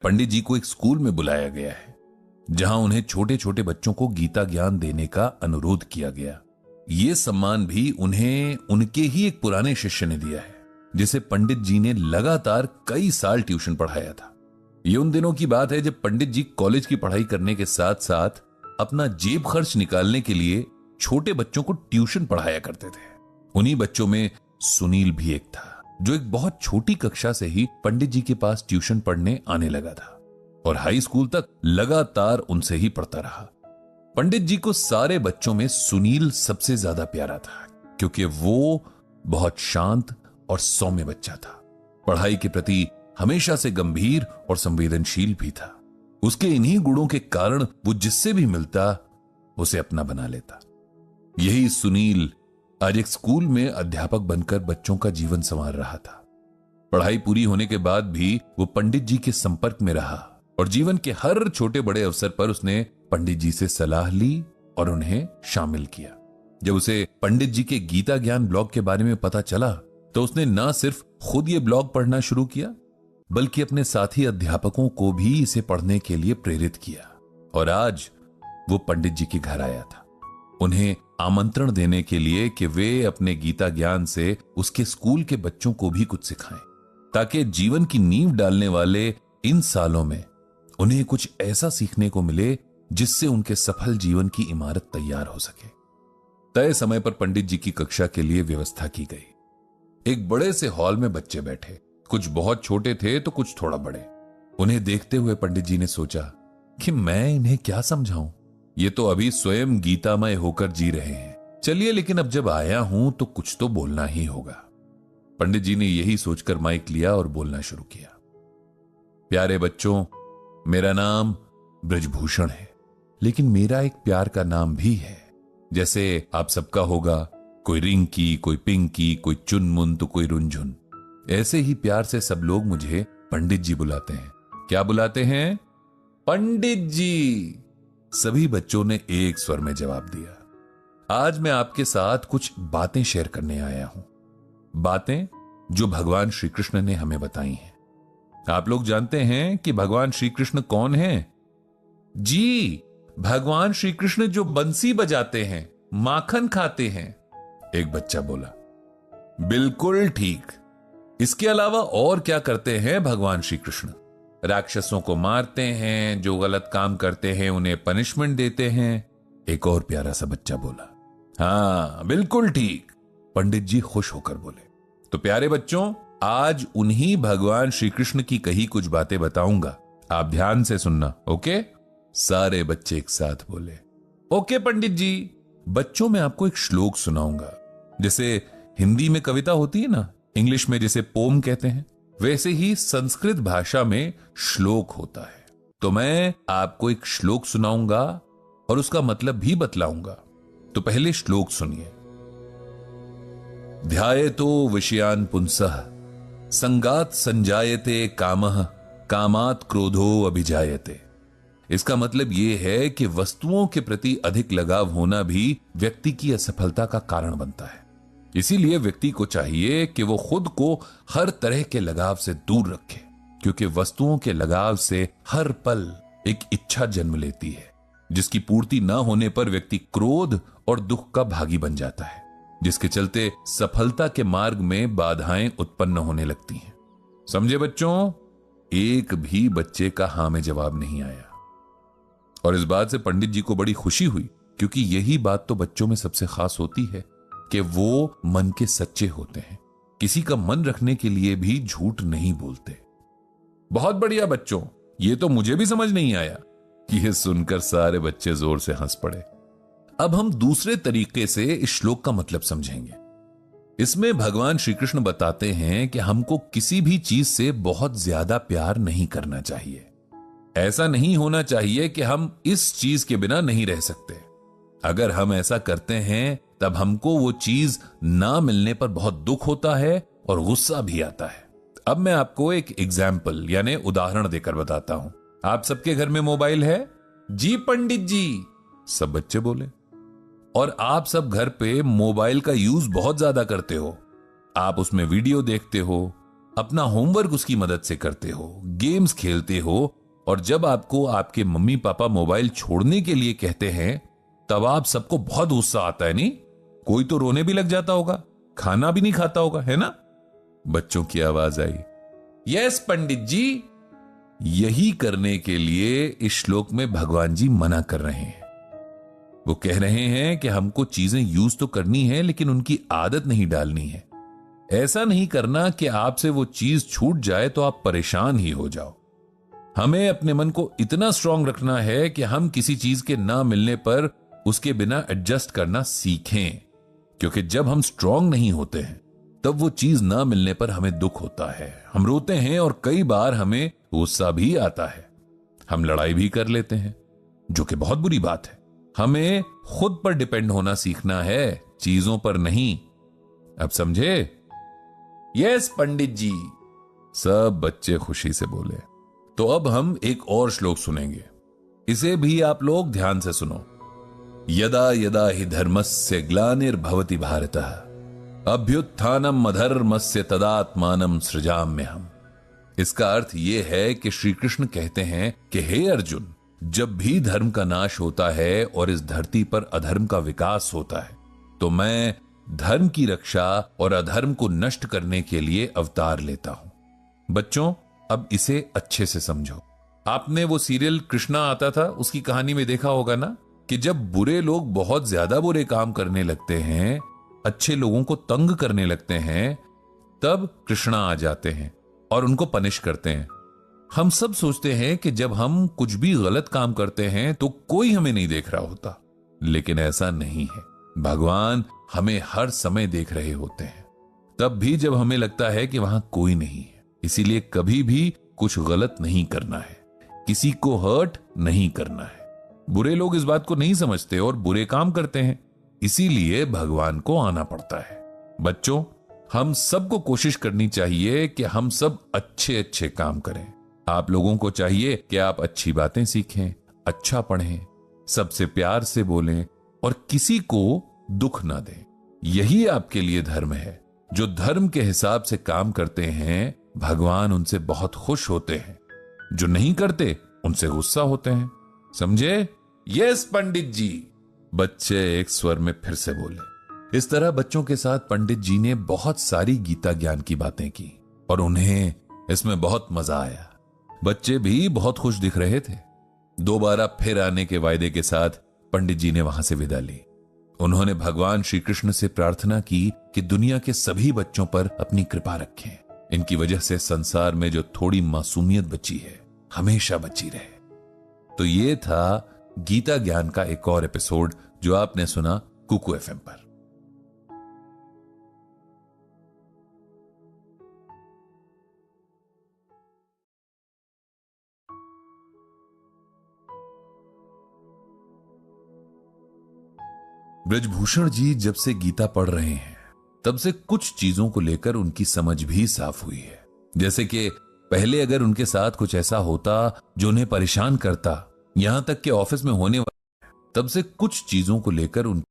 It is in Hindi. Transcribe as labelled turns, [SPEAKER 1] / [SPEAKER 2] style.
[SPEAKER 1] पंडित जी को एक स्कूल में बुलाया गया है जहां उन्हें छोटे छोटे बच्चों को गीता ज्ञान देने का अनुरोध किया गया। ये सम्मान भी उन्हें उनके ही एक पुराने शिष्य ने दिया है जिसे पंडित जी ने लगातार कई साल ट्यूशन पढ़ाया था। ये उन दिनों की बात है जब पंडित जी कॉलेज की पढ़ाई करने के साथ साथ अपना जेब खर्च निकालने के लिए छोटे बच्चों को ट्यूशन पढ़ाया करते थे। उन्हीं बच्चों में सुनील भी एक था जो एक बहुत छोटी कक्षा से ही पंडित जी के पास ट्यूशन पढ़ने आने लगा था और हाई स्कूल तक लगातार उनसे ही पढ़ता रहा। पंडित जी को सारे बच्चों में सुनील सबसे ज्यादा प्यारा था क्योंकि वो बहुत शांत और सौम्य बच्चा था। पढ़ाई के प्रति हमेशा से गंभीर और संवेदनशील भी था। उसके इन्हीं गुणों के कारण वो जिससे भी मिलता उसे अपना बना लेता। यही सुनील आज एक स्कूल में अध्यापक बनकर बच्चों का जीवन संवार रहा था। पढ़ाई पूरी होने के बाद भी वो पंडित जी के संपर्क में रहा और जीवन के हर छोटे बड़े अवसर पर उसने पंडित जी से सलाह ली और उन्हें शामिल किया। जब उसे पंडित जी के गीता ज्ञान ब्लॉग के बारे में पता चला तो उसने न सिर्फ खुद ये ब्लॉग पढ़ना शुरू किया बल्कि अपने साथी अध्यापकों को भी इसे पढ़ने के लिए प्रेरित किया। और आज वो पंडित जी के घर आया था उन्हें आमंत्रण देने के लिए कि वे अपने गीता ज्ञान से उसके स्कूल के बच्चों को भी कुछ सिखाएं ताकि जीवन की नींव डालने वाले इन सालों में उन्हें कुछ ऐसा सीखने को मिले जिससे उनके सफल जीवन की इमारत तैयार हो सके। तय समय पर पंडित जी की कक्षा के लिए व्यवस्था की गई। एक बड़े से हॉल में बच्चे बैठे, कुछ बहुत छोटे थे तो कुछ थोड़ा बड़े। उन्हें देखते हुए पंडित जी ने सोचा कि मैं इन्हें क्या समझाऊं, ये तो अभी स्वयं गीतामय होकर जी रहे हैं। चलिए, लेकिन अब जब आया हूं तो कुछ तो बोलना ही होगा। पंडित जी ने यही सोचकर माइक लिया और बोलना शुरू किया। प्यारे बच्चों, मेरा नाम ब्रजभूषण है, लेकिन मेरा एक प्यार का नाम भी है। जैसे आप सबका होगा, कोई रिंकी, कोई पिंकी, कोई चुनमुन तो कोई रुंझुन। ऐसे ही प्यार से सब लोग मुझे पंडित जी बुलाते हैं। क्या बुलाते हैं? पंडित जी। सभी बच्चों ने एक स्वर में जवाब दिया। आज मैं आपके साथ कुछ बातें शेयर करने आया हूं, बातें जो भगवान श्री कृष्ण ने हमें बताई हैं। आप लोग जानते हैं कि भगवान श्री कृष्ण कौन हैं? जी, भगवान श्री कृष्ण जो बंसी बजाते हैं, माखन खाते हैं। एक बच्चा बोला, बिल्कुल ठीक। इसके अलावा और क्या करते हैं भगवान श्री कृष्ण? राक्षसों को मारते हैं, जो गलत काम करते हैं उन्हें पनिशमेंट देते हैं। एक और प्यारा सा बच्चा बोला, हाँ बिल्कुल ठीक। पंडित जी खुश होकर बोले, तो प्यारे बच्चों, आज उन्हीं भगवान श्री कृष्ण की कही कुछ बातें बताऊंगा, आप ध्यान से सुनना, ओके? सारे बच्चे एक साथ बोले, ओके पंडित जी। बच्चों, मैं आपको एक श्लोक सुनाऊंगा। जैसे हिंदी में कविता होती है ना, इंग्लिश में जैसे पोम कहते हैं, वैसे ही संस्कृत भाषा में श्लोक होता है। तो मैं आपको एक श्लोक सुनाऊंगा और उसका मतलब भी बतलाऊंगा। तो पहले श्लोक सुनिए। ध्यायतो विषयान पुंसः संगात संजायते कामः कामात क्रोधो अभिजायते। इसका मतलब यह है कि वस्तुओं के प्रति अधिक लगाव होना भी व्यक्ति की असफलता का कारण बनता है। इसीलिए व्यक्ति को चाहिए कि वो खुद को हर तरह के लगाव से दूर रखे, क्योंकि वस्तुओं के लगाव से हर पल एक इच्छा जन्म लेती है, जिसकी पूर्ति न होने पर व्यक्ति क्रोध और दुख का भागी बन जाता है, जिसके चलते सफलता के मार्ग में बाधाएं उत्पन्न होने लगती हैं। समझे बच्चों? एक भी बच्चे का हां में जवाब नहीं आया। और इस बात से पंडित जी को बड़ी खुशी हुई, क्योंकि यही बात तो बच्चों में सबसे खास होती है कि वो मन के सच्चे होते हैं, किसी का मन रखने के लिए भी झूठ नहीं बोलते। बहुत बढ़िया बच्चों, ये तो मुझे भी समझ नहीं आया। ये सुनकर सारे बच्चे जोर से हंस पड़े। अब हम दूसरे तरीके से इस श्लोक का मतलब समझेंगे। इसमें भगवान श्री कृष्ण बताते हैं कि हमको किसी भी चीज से बहुत ज्यादा प्यार नहीं करना चाहिए। ऐसा नहीं होना चाहिए कि हम इस चीज के बिना नहीं रह सकते। अगर हम ऐसा करते हैं तब हमको वो चीज ना मिलने पर बहुत दुख होता है और गुस्सा भी आता है। अब मैं आपको एक एग्जाम्पल यानी उदाहरण देकर बताता हूं। आप सबके घर में मोबाइल है? जी पंडित जी, सब बच्चे बोले। और आप सब घर पे मोबाइल का यूज बहुत ज्यादा करते हो। आप उसमें वीडियो देखते हो, अपना होमवर्क उसकी मदद से करते हो, गेम्स खेलते हो, और जब आपको आपके मम्मी पापा मोबाइल छोड़ने के लिए कहते हैं तब आप सबको बहुत गुस्सा आता है, नहीं? कोई तो रोने भी लग जाता होगा, खाना भी नहीं खाता होगा, है ना? बच्चों की आवाज आई, यस पंडित जी। यही करने के लिए इस श्लोक में भगवान जी मना कर रहे हैं। वो कह रहे हैं कि हमको चीजें यूज तो करनी है लेकिन उनकी आदत नहीं डालनी है। ऐसा नहीं करना कि आपसे वो चीज छूट जाए तो आप परेशान ही हो जाओ। हमें अपने मन को इतना स्ट्रांग रखना है कि हम किसी चीज के ना मिलने पर उसके बिना एडजस्ट करना सीखें, क्योंकि जब हम स्ट्रांग नहीं होते हैं तब वो चीज ना मिलने पर हमें दुख होता है, हम रोते हैं और कई बार हमें गुस्सा भी आता है। हम लड़ाई भी कर लेते हैं, जो कि बहुत बुरी बात है। हमें खुद पर डिपेंड होना सीखना है, चीजों पर नहीं। अब समझे? यस पंडित जी। सब बच्चे खुशी से बोले। तो अब हम एक और श्लोक सुनेंगे, इसे भी आप लोग ध्यान से सुनो। यदा यदा हि धर्मस्य ग्लानिर्भवति भारतः अभ्युत्थानम अधर्मस्य तदात्मानम सृजाम्यहम्। इसका अर्थ यह है कि श्री कृष्ण कहते हैं कि हे अर्जुन, जब भी धर्म का नाश होता है और इस धरती पर अधर्म का विकास होता है तो मैं धर्म की रक्षा और अधर्म को नष्ट करने के लिए अवतार लेता हूं। बच्चों, अब इसे अच्छे से समझो। आपने वो सीरियल कृष्णा आता था, उसकी कहानी में देखा होगा ना कि जब बुरे लोग बहुत ज्यादा बुरे काम करने लगते हैं, अच्छे लोगों को तंग करने लगते हैं, तब कृष्णा आ जाते हैं और उनको पनिश करते हैं। हम सब सोचते हैं कि जब हम कुछ भी गलत काम करते हैं तो कोई हमें नहीं देख रहा होता, लेकिन ऐसा नहीं है। भगवान हमें हर समय देख रहे होते हैं, तब भी जब हमें लगता है कि वहां कोई नहीं है। इसीलिए कभी भी कुछ गलत नहीं करना है, किसी को हर्ट नहीं करना है। बुरे लोग इस बात को नहीं समझते और बुरे काम करते हैं, इसीलिए भगवान को आना पड़ता है। बच्चों, हम सबको कोशिश करनी चाहिए कि हम सब अच्छे अच्छे काम करें। आप लोगों को चाहिए कि आप अच्छी बातें सीखें, अच्छा पढ़ें, सबसे प्यार से बोलें और किसी को दुख ना दें। यही आपके लिए धर्म है। जो धर्म के हिसाब से काम करते हैं, भगवान उनसे बहुत खुश होते हैं। जो नहीं करते, उनसे गुस्सा होते हैं। समझे? यस पंडित जी। बच्चे एक स्वर में फिर से बोले। इस तरह बच्चों के साथ पंडित जी ने बहुत सारी गीता ज्ञान की बातें की और उन्हें इसमें बहुत मजा आया। बच्चे भी बहुत खुश दिख रहे थे। दोबारा फिर आने के वायदे के साथ पंडित जी ने वहां से विदा ली। उन्होंने भगवान श्री कृष्ण से प्रार्थना की कि दुनिया के सभी बच्चों पर अपनी कृपा रखें। इनकी वजह से संसार में जो थोड़ी मासूमियत बची है, हमेशा बची रहे। तो ये था गीता ज्ञान का एक और एपिसोड जो आपने सुना कुकू एफएम पर। ब्रजभूषण जी जब से गीता पढ़ रहे हैं तब से कुछ चीजों को लेकर उनकी समझ भी साफ हुई है। जैसे कि पहले अगर उनके साथ कुछ ऐसा होता जो उन्हें परेशान करता, यहां तक कि ऑफिस में होने वाला, तब से कुछ चीजों को लेकर उन